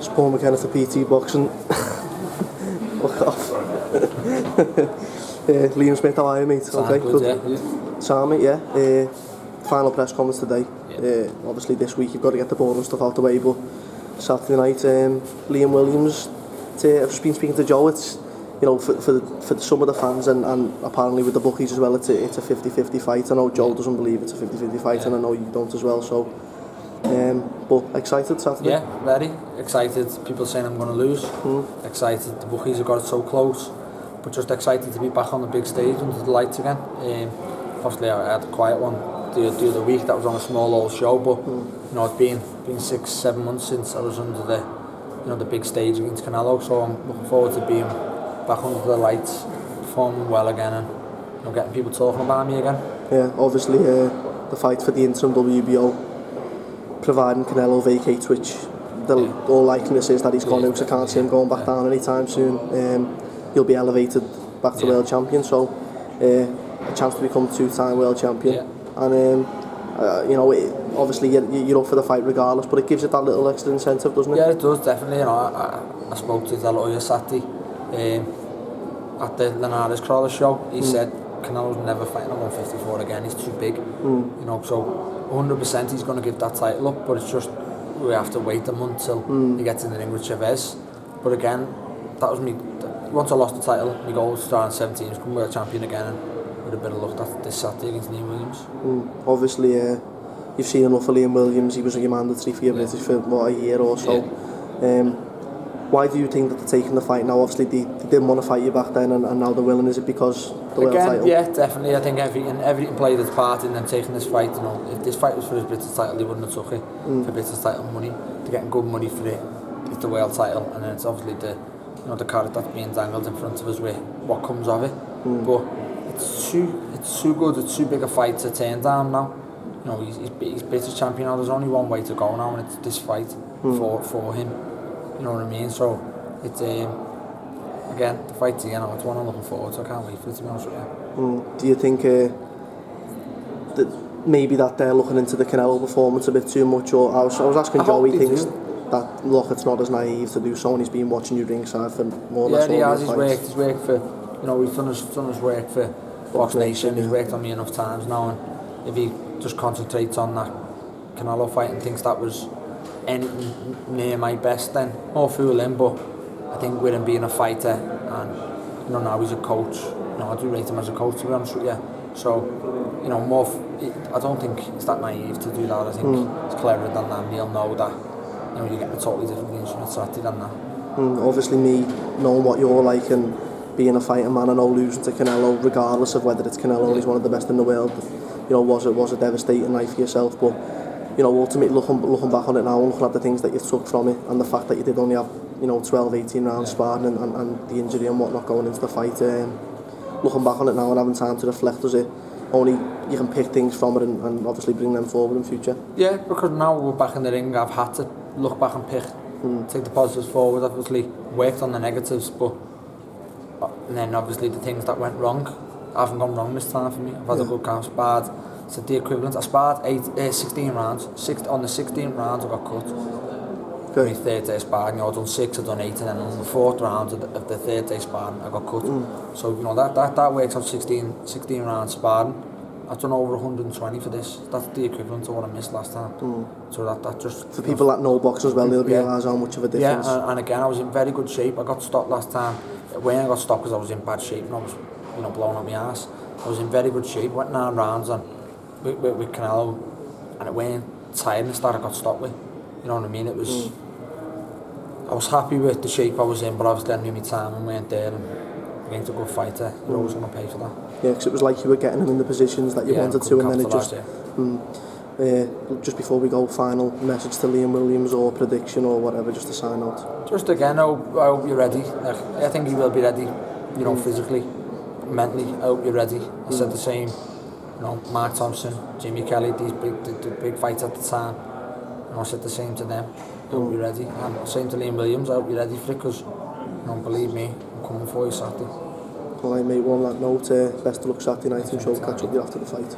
It's Paul McKenna for PT Boxing. Fuck off. Liam Smith, how are you, mate? Okay, good. Yeah. Sam, yeah. Final press conference today. Yeah. Obviously this week you've got to get the boring stuff out the way, but Saturday night, Liam Williams, I've just been speaking to Joe, it's, you know, for some of the fans and apparently with the bookies as well, it's a 50-50 fight. I know Joe doesn't believe it's a 50-50 fight, and I know you don't as well, so but excited Saturday? Yeah, very excited. People saying I'm going to lose. Excited, the bookies have got it so close, but just excited to be back on the big stage under the lights again. Obviously I had a quiet one the other week, that was on a small old show, but you know, it's been 6-7 months since I was under the big stage against CANELO, so I'm looking forward to being back under the lights, performing well again, and getting people talking about me again. Yeah, obviously the fight for the interim WBO, providing CANELO vacates, which all likeliness is that he's gone out, so I can't see him going back down anytime soon. He'll be elevated back to world champion, so a chance to become 2-time world champion. And obviously you're up for the fight regardless, but it gives it that little extra incentive, doesn't it? Yeah, it does, definitely. You know, I spoke to the lawyer Saturday at the Linares Crawler show. He said Canelo's never fighting at 154 again. He's too big. You know, so 100% he's going to give that title up, but it's just we have to wait a month till he gets in the ring with Chavez. But again, that was me. Once I lost the title, my goal was to start in 17, become world champion again, and with a bit of luck that this Saturday against Liam Williams. Obviously, you've seen enough of Liam Williams. He was your mandatory for your British for a year or so. Why do you think that they're taking the fight now? Obviously, they didn't want to fight you back then, and now they're willing. Is it because the world title? Yeah, definitely. I think everything played its part in them taking this fight. You know, if this fight was for his British title, they wouldn't have took it for British title money. They're getting good money for it. It's the world title, and then it's obviously the carrot that's being dangled in front of us with what comes of it. But it's too good. It's too big a fight to turn down now. You know, he's British champion now. There's only one way to go now, and it's this fight for him. You know what I mean? So it's again, the fight's again. It's one I'm looking forward to. I can't wait for it, to be honest with you. Do you think that maybe that they're looking into the CANELO performance a bit too much? Or I was asking Joe, he thinks that it's not as naive to do so, and he's been watching you ringside for more or less all Yeah, the he's worked for, you know, he's done his work for Box Nation. He's worked on me enough times now, and if he just concentrates on that CANELO fight and thinks that was anything near my best, then more fool him. But I think with him being a fighter, and now he's a coach, I do rate him as a coach, to be honest with you. So I don't think it's that naive to do that. I think it's cleverer than that, and he'll know that you get a totally different instrument Saturday than that. Obviously, me knowing what you're like and being a fighting man, I know losing to CANELO, regardless of whether it's CANELO, he's one of the best in the world, was a devastating night for yourself. But ultimately looking back on it now and looking at the things that you took from it, and the fact that you did only have 12-18 rounds sparring and the injury and whatnot going into the fight, looking back on it now and having time to reflect, does it only you can pick things from it and obviously bring them forward in future? Yeah, because now we're back in the ring, I've had to look back and pick, take the positives forward. Obviously worked on the negatives, but and then obviously the things that went wrong haven't gone wrong this time for me. I've had a good count, sparred. It's the equivalent. I sparred 16 rounds. On the 16th round I got cut. Okay. My third day sparring, I've done 6, I've done 8, and then on the 4th round of the third day sparring I got cut. So that works out 16 rounds sparring. I've done over 120 for this. That's the equivalent to what I missed last time. So that just... For people that know boxing as well, they'll realise how much of a difference. Yeah, and again, I was in very good shape. I got stopped last time. When I got stopped because I was in bad shape and I was blowing up my ass. I was in very good shape, went 9 rounds on with CANELO, and it went tiredness that I got stopped with. You know what I mean? It was... I was happy with the shape I was in, but obviously I knew my time and went there, and against a good fighter, you're always going to pay for that. Yeah, because it was like you were getting him in the positions that you wanted to, and then it just... just before we go, final message to Liam Williams or prediction or whatever, just to sign out. Just again, I hope you're ready. I think he will be ready, physically, mentally. I hope you're ready. I said the same, Mark Thompson, Jimmy Kelly, these big fights at the time. I said the same to them. I hope you're ready. And same to Liam Williams, I hope you're ready for it, because, believe me, I'm coming for you Saturday. All right, mate, on that note, best of luck Saturday night, and sure we'll catch up with you after the fight.